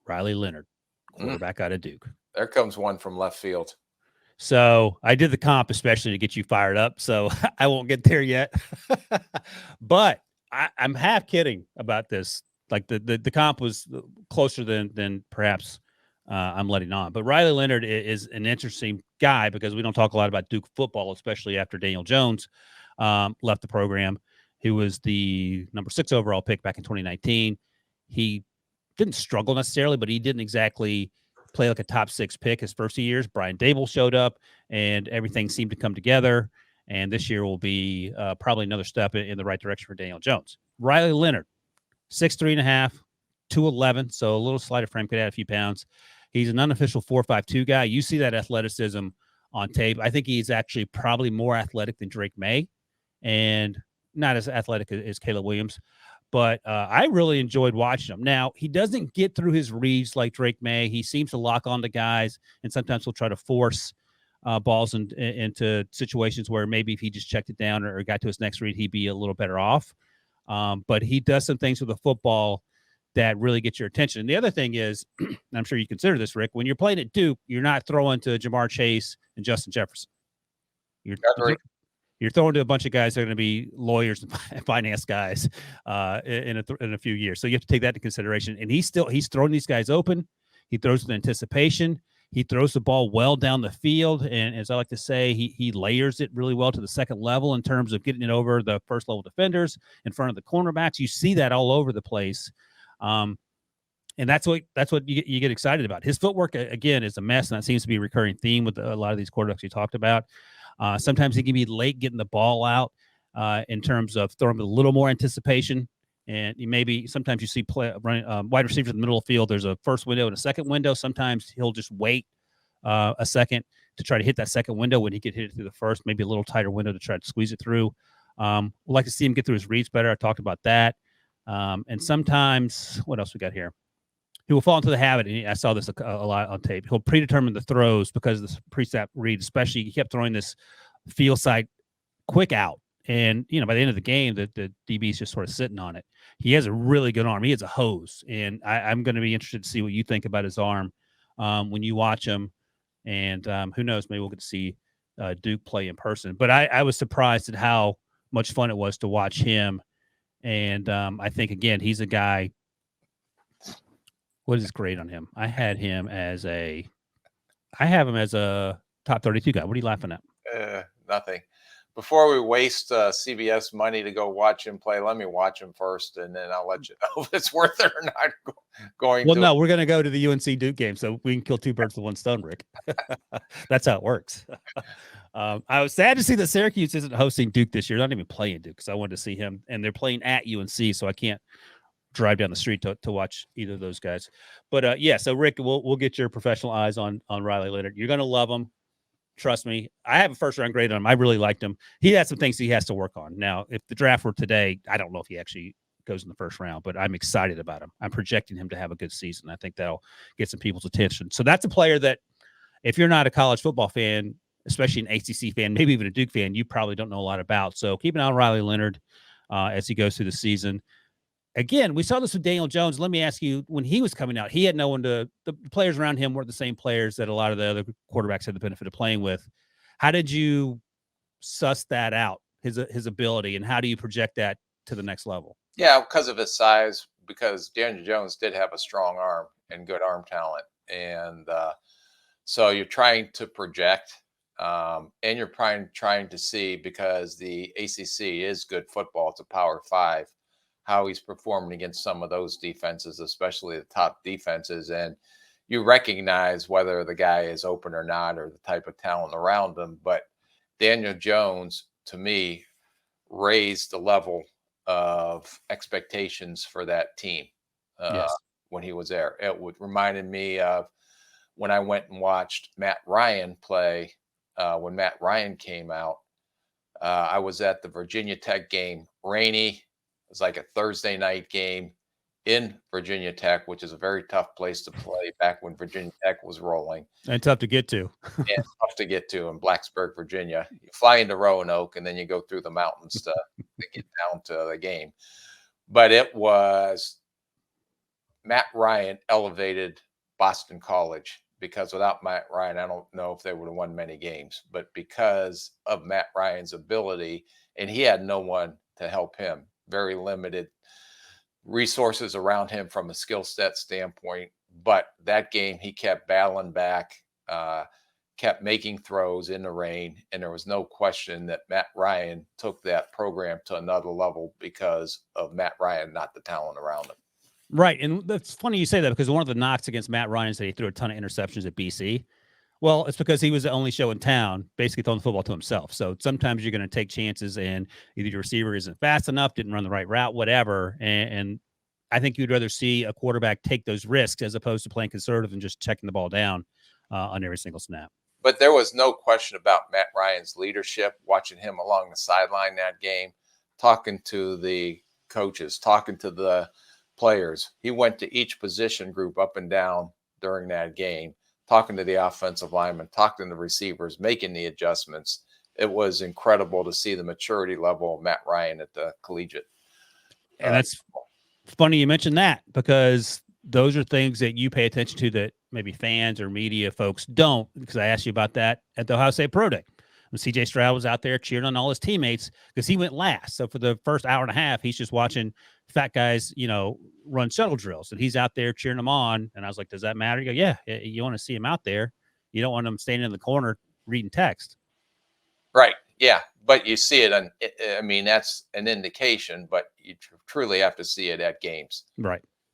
Riley Leonard, quarterback out of Duke. There comes one from left field. So I did the comp especially to get you fired up. So I won't get there yet. But I'm half kidding about this. Like the comp was closer than perhaps I'm letting on. But Riley Leonard is an interesting guy because we don't talk a lot about Duke football, especially after Daniel Jones left the program. He was the number 6 overall pick back in 2019. He didn't struggle necessarily, but he didn't exactly play like a top 6 pick his first 2 years. Brian Dable showed up, and everything seemed to come together. And this year will be probably another step in the right direction for Daniel Jones. Riley Leonard, 6'3.5", 211, so a little slighter frame, could add a few pounds. He's an unofficial 4.52 guy. You see that athleticism on tape. I think he's actually probably more athletic than Drake May, and not as athletic as Caleb Williams. But I really enjoyed watching him. Now, he doesn't get through his reads like Drake May. He seems to lock on to guys, and sometimes he'll try to force balls into situations where maybe if he just checked it down or got to his next read, he'd be a little better off. But he does some things with the football that really get your attention. And the other thing is, and I'm sure you consider this, Rick, when you're playing at Duke, you're not throwing to Jamar Chase and Justin Jefferson. You're throwing to a bunch of guys that are going to be lawyers and finance guys in a few years. So you have to take that into consideration. And he's throwing these guys open. He throws with anticipation. He throws the ball well down the field. And as I like to say, he layers it really well to the second level in terms of getting it over the first level defenders in front of the cornerbacks. You see that all over the place. And that's what you get excited about. His footwork, again, is a mess, and that seems to be a recurring theme with a lot of these quarterbacks you talked about. Sometimes he can be late getting the ball out in terms of throwing with a little more anticipation. And sometimes you see wide receivers in the middle of the field. There's a first window and a second window. Sometimes he'll just wait a second to try to hit that second window when he could hit it through the first, maybe a little tighter window to try to squeeze it through. We'd like to see him get through his reads better. I talked about that. And sometimes, what else we got here? He will fall into the habit, and I saw this a lot on tape. He'll predetermine the throws because of the pre-snap read, especially he kept throwing this field side quick out. And, by the end of the game, the DB's just sort of sitting on it. He has a really good arm. He has a hose. And I'm going to be interested to see what you think about his arm when you watch him. And who knows, maybe we'll get to see Duke play in person. But I was surprised at how much fun it was to watch him. And I think, again, he's a guy. What is great on him? I have him as a top 32 guy. What are you laughing at? Nothing. Before we waste CBS money to go watch him play, let me watch him first, and then I'll let you know if it's worth it or not going Well, no, we're going to go to the UNC Duke game, so we can kill two birds with one stone, Rick. That's how it works. I was sad to see that Syracuse isn't hosting Duke this year. They're not even playing Duke, because I wanted to see him, and they're playing at UNC, so I can't drive down the street to watch either of those guys. But so Rick, we'll get your professional eyes on Riley Leonard. You're going to love him. Trust me. I have a first round grade on him. I really liked him. He had some things he has to work on. Now, if the draft were today, I don't know if he actually goes in the first round, but I'm excited about him. I'm projecting him to have a good season. I think that'll get some people's attention. So that's a player that if you're not a college football fan, especially an ACC fan, maybe even a Duke fan, you probably don't know a lot about. So keep an eye on Riley Leonard as he goes through the season. Again, we saw this with Daniel Jones. Let me ask you, when he was coming out, he had no one the players around him weren't the same players that a lot of the other quarterbacks had the benefit of playing with. How did you suss that out, his ability, and how do you project that to the next level? Yeah, because of his size, because Daniel Jones did have a strong arm and good arm talent. And so you're trying to project and you're trying to see, because the ACC is good football. It's a Power 5. How he's performing against some of those defenses, especially the top defenses. And you recognize whether the guy is open or not, or the type of talent around him. But Daniel Jones, to me, raised the level of expectations for that team when he was there. It reminded me of when I went and watched Matt Ryan play. When Matt Ryan came out, I was at the Virginia Tech game, rainy. It was like a Thursday night game in Virginia Tech, which is a very tough place to play back when Virginia Tech was rolling. And tough to get to. And tough to get to in Blacksburg, Virginia. You fly into Roanoke, and then you go through the mountains to get down to the game. But it was Matt Ryan elevated Boston College, because without Matt Ryan, I don't know if they would have won many games, but because of Matt Ryan's ability, and he had no one to help him, very limited resources around him from a skill set standpoint. But that game, he kept battling back, kept making throws in the rain, and there was no question that Matt Ryan took that program to another level because of Matt Ryan, not the talent around him. Right. And that's funny you say that, because one of the knocks against Matt Ryan is that he threw a ton of interceptions at BC. Well, it's because he was the only show in town, basically throwing the football to himself. So sometimes you're going to take chances, and either your receiver isn't fast enough, didn't run the right route, whatever. And I think you'd rather see a quarterback take those risks as opposed to playing conservative and just checking the ball down on every single snap. But there was no question about Matt Ryan's leadership, watching him along the sideline that game, talking to the coaches, talking to the players. He went to each position group up and down during that game, talking to the offensive linemen, talking to the receivers, making the adjustments. It was incredible to see the maturity level of Matt Ryan at the collegiate. And that's funny you mentioned that, because those are things that you pay attention to that maybe fans or media folks don't, because I asked you about that at the Ohio State Pro Day when CJ Stroud was out there cheering on all his teammates, because he went last. So for the first hour and a half, he's just watching fat guys, run shuttle drills, and he's out there cheering them on. And I was like, does that matter? You go, yeah, you want to see him out there. You don't want him standing in the corner reading text. Right. Yeah. But you see it. I mean, that's an indication, but you truly have to see it at games. Right.